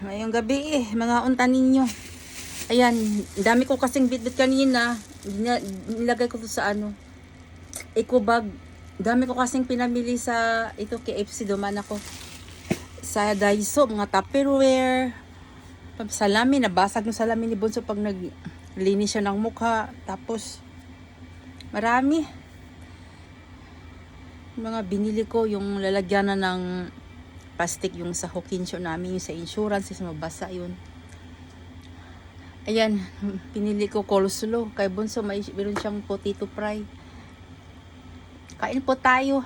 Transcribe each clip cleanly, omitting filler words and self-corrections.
Ngayong gabi mga unta ninyo. Ayan, dami ko kasing bitbit kanina. Nilagay ko to sa eco bag. Dami ko kasing pinamili sa ito KFC, duman ako. Sa Daiso, mga Tupperware. Salamin, nabasag yung salamin ni Bunso pag naglinis siya ng mukha. Tapos, marami. Mga binili ko, yung lalagyan na ng plastic, yung sa Hokinsyo namin, yung sa insurance, yung mabasa yun. Ayan, pinili ko coleslaw. Kay Bunso, meron siyang potato fry. Kain po tayo.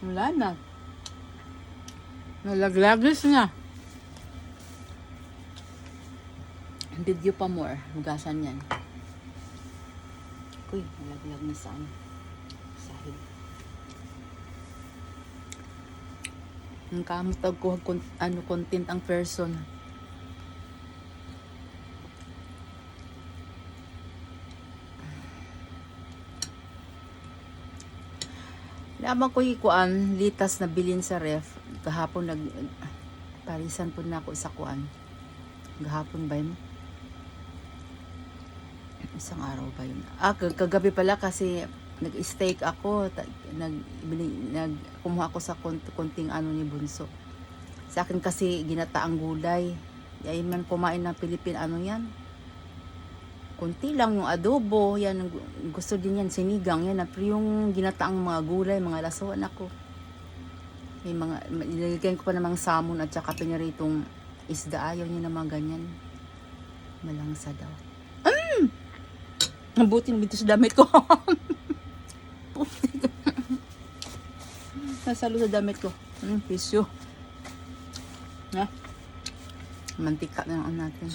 Wala na. Nalaglagis na. Video pa more. Hugasan yan. Uy, nalaglag na sa sahig. Ang kamutag ko content ang person. Naman ko ikuan litas na bilin sa ref. Kahapon parisan po na ako sa kuan. Gahapon ba yun? Isang araw ba yun? Kagabi pala kasi nag-steak ako. Kumuha ako sa konting ni Bunso. Sa akin kasi ginataang gulay. Ay man kumain ng Pilipin yan. Kunti lang yung adobo, yan gusto din yan, sinigang yan, pero yung ginataang mga gulay, mga lasoan ako. May nilagyan ko pa namang salmon at saka pinaritong isda, ayaw niya naman ganyan. Malangsa daw. Nabutin dito sa damit ko. Nasalo sa damit ko. Pisyo. Mantika na lang natin.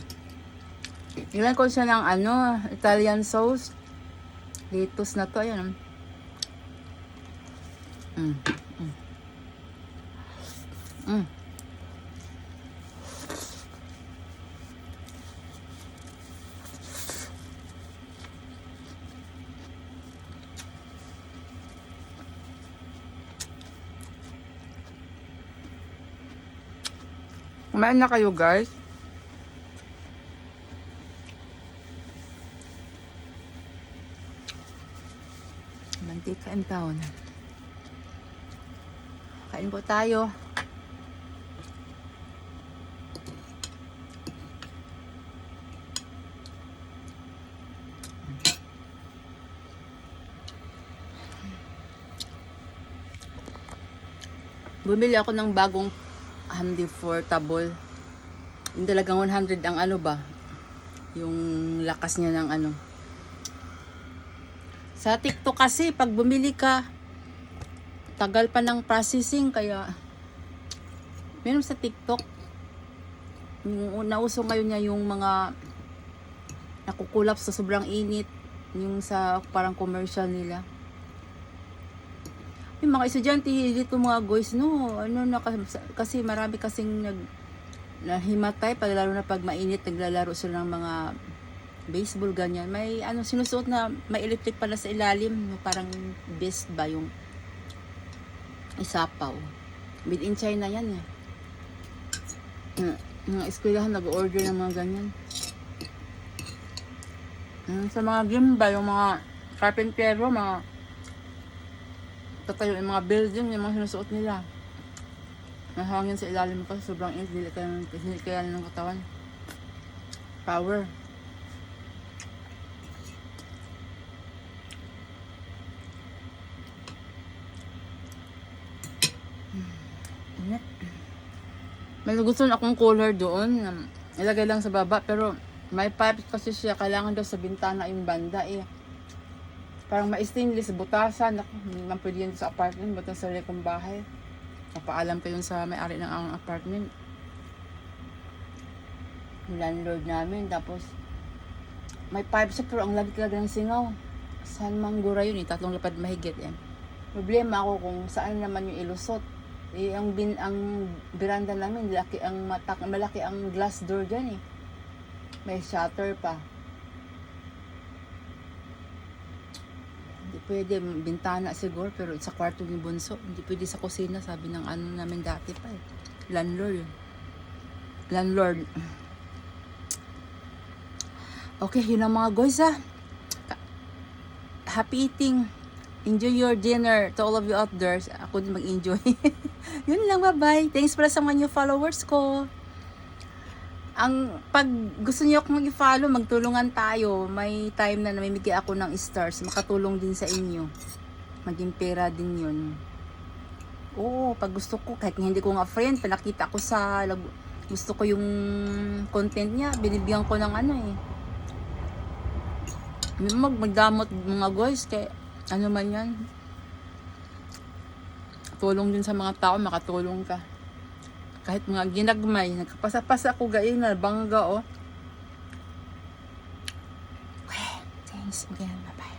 Ilan ko siya ng Italian sauce. Lettuce na to, ayan. Kumain na kayo, guys. Mantika and town. Kain po tayo. Bumili ako ng bagong Handy Portable. Yung talagang 100 ang yung lakas niya ng Sa TikTok kasi, pag bumili ka, tagal pa ng processing, kaya meron sa TikTok, yung nauso ngayon niya yung mga nakukulap sa sobrang init, yung sa parang commercial nila. Yung mga estudyante dito mga guys, kasi marami kasing nahimatay, lalo na pag mainit, naglalaro sila ng mga baseball, ganyan. May sinusuot na may electric pala sa ilalim, parang vest ba yung isapaw. Made in China yan mga eskwelahan nag-order ng mga ganyan. Sa mga gym ba, yung mga carpentero, mga tatayo yung mga building, yung mga sinusuot nila. Nahangin sa ilalim pa, sobrang init, hindi kaya ng katawan. Power. May gusto na akong color doon. Ilagay lang sa baba, pero may pipe kasi siya. Kailangan daw sa bintana yung banda Parang ma-stainless, butasan. Hindi man pwede yan sa apartment, ba't sa sarili kong bahay. Papaalam ko yun sa may-ari ng ang apartment. Yung landlord namin. Tapos, may pipe siya, pero ang lagi ng singaw. Saan manggura yun 3 lapad mahigit Problema ako kung saan naman yung ilusot. Eh, ang veranda namin, malaki ang glass door dyan eh. May shutter pa. Hindi pwede, bintana siguro, pero sa kwarto ni Bunso. Hindi pwede sa kusina, sabi ng ano namin dati pa eh. Landlord. Okay, yun ang mga guys ah. Happy eating. Enjoy your dinner to all of you out there. Ako din mag-enjoy. Yun lang, bye-bye. Thanks pala sa mga new followers ko. Pag gusto niyo akong mag-follow, magtulungan tayo. May time na namimigay ako ng stars. Makatulong din sa inyo. Maging pera din yun. Oo, pag gusto ko, kahit hindi ko nga friend, pinakita ko sa, gusto ko yung content niya, binibigyan ko ng ano eh. Magdamot mga guys, kaya ano man yan. Tulong din sa mga tao, makatulong ka. Kahit mga ginagmay, nagkapasa-pasa ko gayon na bangga oh. Okay, thanks again, bye-bye.